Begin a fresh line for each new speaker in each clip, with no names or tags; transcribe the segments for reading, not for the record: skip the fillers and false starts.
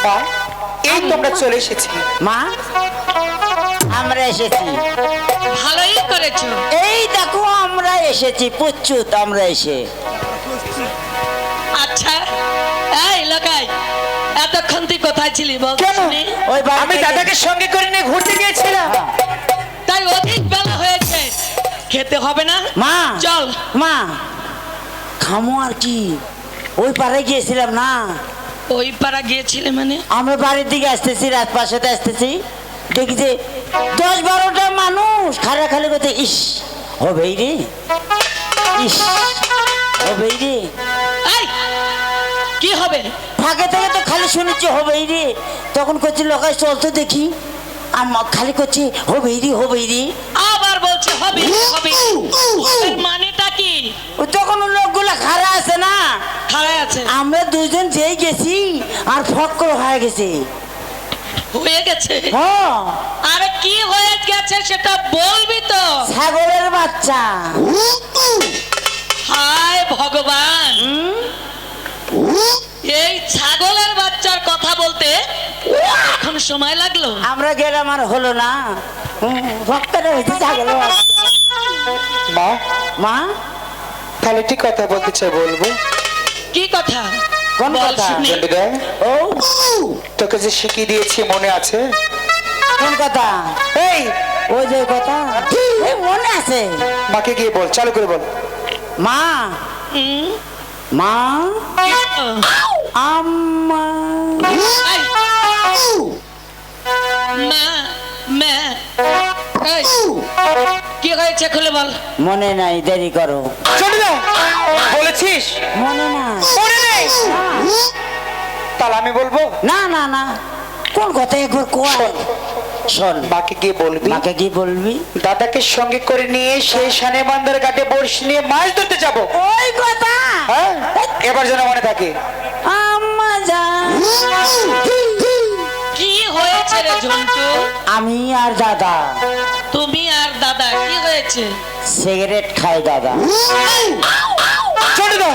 মা, এই তোমরা চলে এসেছি।
মা, আমরা এসেছি।
ভালোই করেছো।
এই দেখো আমরা এসেছি, প্রচ্যুত আমরা এসে।
আচ্ছা, এই লোকাই, এতক্ষণ তুই কোথায় ছিলি বল
কেন?
শুনি?
ওই
আমি দাদাকে সঙ্গে করে নিয়ে ঘুরতে গিয়েছিলাম।
তাই অধিক বেলা হয়েছে, খেতে হবে না?
মা,
চল।
মা খামো আর কি, ওই পাড়ে গিয়েছিলাম না,
ওই পাড়া গিয়েছিলে মানে?
আমরা বাড়ির দিকে আসতেছি, রাত পাশাতে আসতেছি, দেখি যে 10-12টা মানুষ খালি করতে, ইস হবেই রে, ইস হবেই রে।
এই, কি হবে?
ফাঁকে থেকে তো খালি শুনেছি হবেই রে, তখন করছি লোকাই চলতে দেখি, আর খালি করছি হবেই রে।
আবার বলছে হবে হবে, এর মানেটা কি?
ও তখন লোকগুলো খাড়া আছে না,
খাড়াই আছে।
আমরা দুজন যেই গেছি আর ফক্কর হয়ে গেছে।
হয়ে গেছে?
হ্যাঁ,
আরে কি হয়ে গেছে সেটা বলবি তো।
ছাগলের বাচ্চা।
হায় ভগবান, এই ছাগলের বাচ্চার কথা বলতে এখন সময় লাগলো?
আমরা গেলাম আর হলো না, ফক্করে হয়েছে ছাগলের বাচ্চা।
মা,
মা,
তাহলে ঠিক কথা বলতে চাই, বলবো।
কি কথা?
কোন
বল
কথা?
শুনি।
চন্ডিদা,
ও
তোকে যে শিখিয়ে দিয়েছি মনে আছে?
কোন কথা?
এই
ওই যে কথা, এই মনে আছে।
মাকে গিয়ে বল, চালু করে বল।
মা,
হুম,
মা,
ও,
আম্মা।
এই, মা, মা, এই, কি হয়েছে খুলে বল।
মনে নাই, দেরি করো।
চন্ডিদা, বলেছিস
মনে না,
মনে নেই? তাহলে আমি বলবো।
না না না, কোন কথা একবার কোয়া। শোন,
মাকে গিয়ে বলবি,
মাকে কি বলবি?
দাদাকে সঙ্গে করে নিয়ে সেই শানে বান্দার ঘাটে বড়শি নিয়ে মাছ ধরতে যাব।
ওই কথা।
হ্যাঁ, এবার যেন মনে থাকে।
আম্মা জান,
কি হয়েছে রে ঝন্টু?
আমি আর দাদা
তুমি আর দাদা কি হয়েছে?
সিগারেট খাই দাদা।
চন্ডিদা,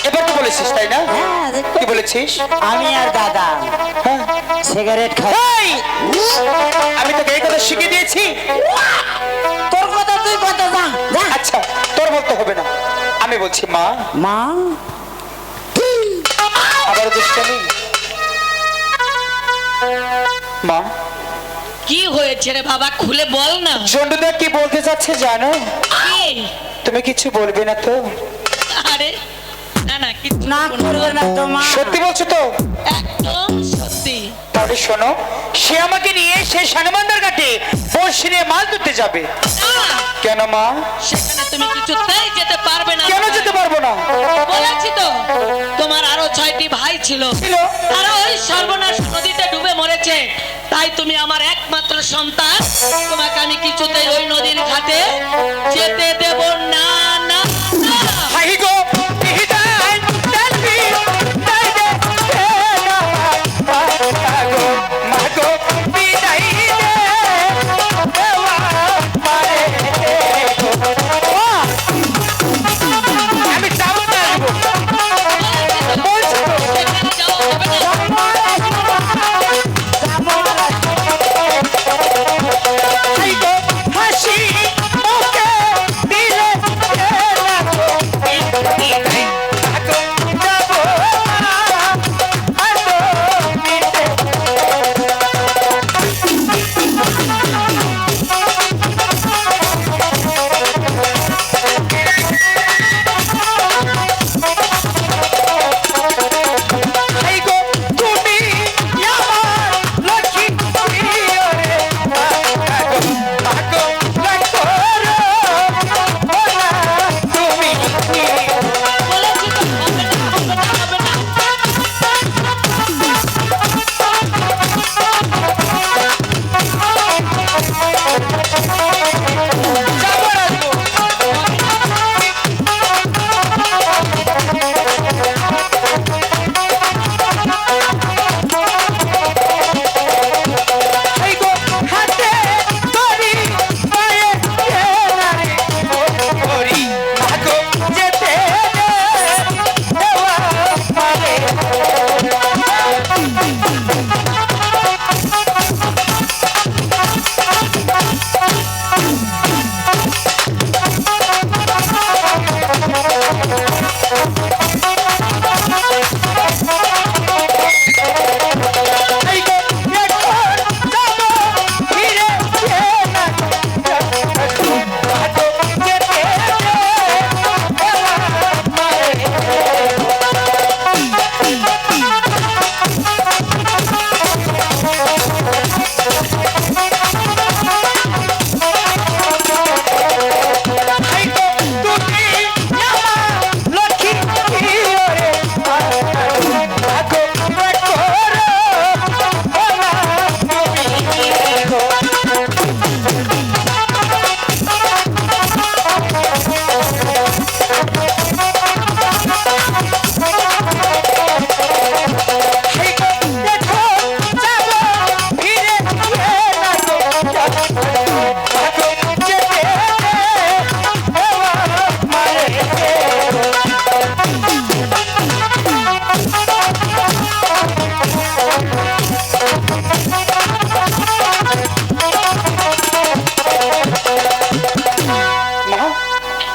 এবার তো বলেছিস তাই না?
হ্যাঁ,
কি বলেছিস?
আমি আর দাদা
হ্যাঁ।
সিগারেট খাই।
এই, আমি তোকে এই কথা শিখিয়ে দিয়েছি।
তোর কথা তুই কথা যা যা।
আচ্ছা, তোর বলতে হবে না, আমি বলছি। মা,
মা,
আবার দুষ্টামি। মা,
কি হয়েছে রে বাবা, খুলে বল না।
চন্ডিদা কি বলতে চাচ্ছে জানো?
কি?
তুমি কিছু বলবে না তো?
আরে না না, কিছু
না
বলবো
করবে না তো মা।
সত্যি বলছো তো?
একদম সত্যি।
তাহলে শোনো, সে আমাকে নিয়ে সেই শানবান্দার ঘাটে বড়শি নিয়ে মাছ ধরতে যাবে।
না,
কেন মা?
সেখানে তুমি কিছুতেই যেতে পারবে না।
কেন যেতে পারবো না?
বলেছি তো, তোমার আরো 6টি ভাই ছিল,
ছিল।
তারা ওই সর্বনাশ নদীতে ডুবে মরেছে। তাই তুমি আমার একমাত্র সন্তান, তোমাকে আমি কিছুতেই ওই নদীর ঘাটে যেতে দেব না। না না।
হাই গো, বিহিতাই, ডালবি, ডাইদে, না, মাগো, মাগো, বিদায় দে, দেওয়া পারে গো। ও, আমি যাবো না, বলছি তো।
সেখানে যাওয়া হবে না।
হাই গো, হাসি মুখে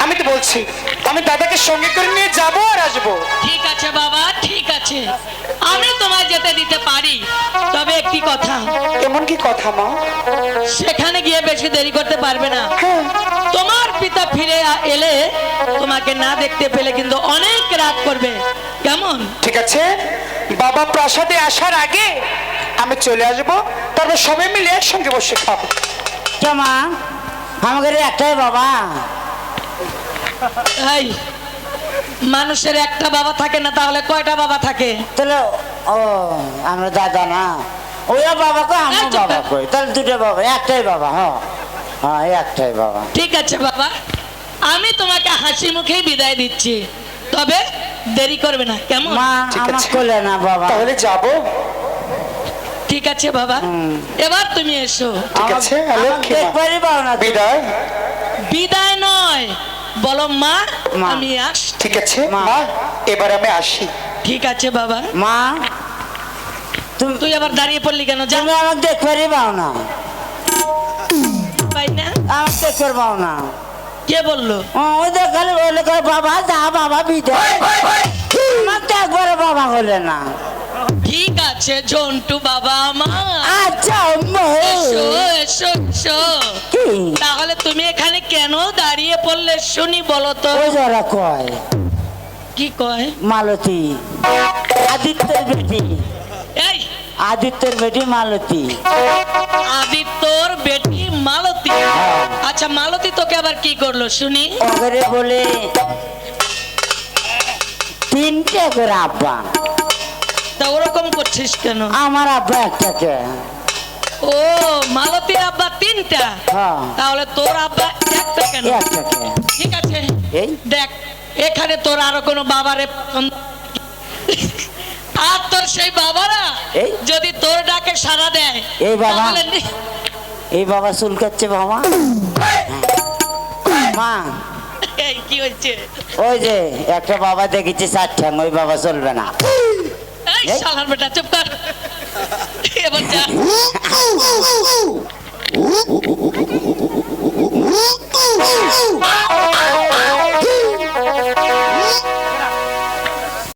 আমি তো বলছি আমি দাদাকে সঙ্গে করে নিয়ে যাবো আর আসবো।
ঠিক আছে বাবা, ঠিক আছে, আমি তোমায় যেতে দিতে পারি। তবে একটি কথা,
এমন কি কথা মা?
সেখানে গিয়ে বেশি দেরি করতে পারবে না।
হ্যাঁ,
তোমার পিতা ফিরে এলে তোমাকে না দেখতে পেলে কিন্তু অনেক রাত করবে, কেমন?
ঠিক আছে, বাবা প্রাসাদে আসার আগে আমি চলে আসবো, তারপর সবাই মিলে একসঙ্গে বসে খাবো।
মা আমাদের একটাই বাবা।
এই, মানুষের একটা বাবা থাকে না, তাহলে কয়টা বাবা থাকে?
তাহলে ও আমরা দাদা না, ওরা বাবা কই আমার
এই চুপ
বাবা
কর।
কই, তাহলে দুটো বাবা, একটাই বাবা। হ্যাঁ হ্যাঁ একটাই বাবা।
ঠিক আছে বাবা, আমি তোমাকে হাসি মুখেই বিদায় দিচ্ছি, তবে দেরি করবে না, কেমন?
মা
ঠিক
আমার
আছে।
কোলে না বাবা।
তাহলে যাবো।
ঠিক আছে বাবা, এবার তুমি এসো।
ঠিক আছে, লক্ষ্মী মা।
দেখবারই পাও না।
বিদায়।
বিদায় নয়, বলো মা,
মা।
আমি আস।
ঠিক আছে
মা।
মা, এবার আমি আসি।
ঠিক আছে বাবা,
মা তুমি
তুই আবার দাঁড়িয়ে পড়লি কেন? যা,
তুমি আমাকে দেখবারই পাও না,
পাই না।
আমাকে দেখবার পাও না।
কে বললো?
ওই দেখালে বলে কয়, বাবা যা বাবা বিদায়। আমার তো একবারে বাবা হলে না।
ঠিক আছে জন্টু বাবা আমার,
আচ্ছা আম্মু।
এসো এসো এসো।
কি
তাহলে তুমি এখানে কেন দাঁড়িয়ে পড়লে শুনি, বলো তো?
ওই যারা কয়
কি কয়?
মালতী, আদিত্যের বেটি,
এই,
আদিত্যের বেটি মালতী।
আদিত্যর বেটি মালতী।
হ্যাঁ।
আচ্ছা, মালতী তোকে আবার কি করলো শুনি?
ওগরে বলে তিনটে করে আব্বা।
তা ওরকম করছিস কেন?
আমার আব্বা একটাকে।
ও, মালতীর আব্বা তিনটা,
হ্যাঁ
তাহলে তোর আব্বা একটা কেন?
একটাকে।
ঠিক আছে,
এই
দেখ এখানে তোর আরো কোনো বাবারে পছন্দ, আর তোর সেই বাবারা
এই?
যদি তোর ডাকে সাড়া দেয়,
এই বাবা?
তাহলে
এই বাবা চুলকাচ্ছে বাবা। মা
এই কি হচ্ছে?
ওই যে একটা বাবা দেখেছি চার ঠ্যাং, ওই বাবা চলবে না।
এই
এই?
শালার বেটা চুপ কর, এবার যা।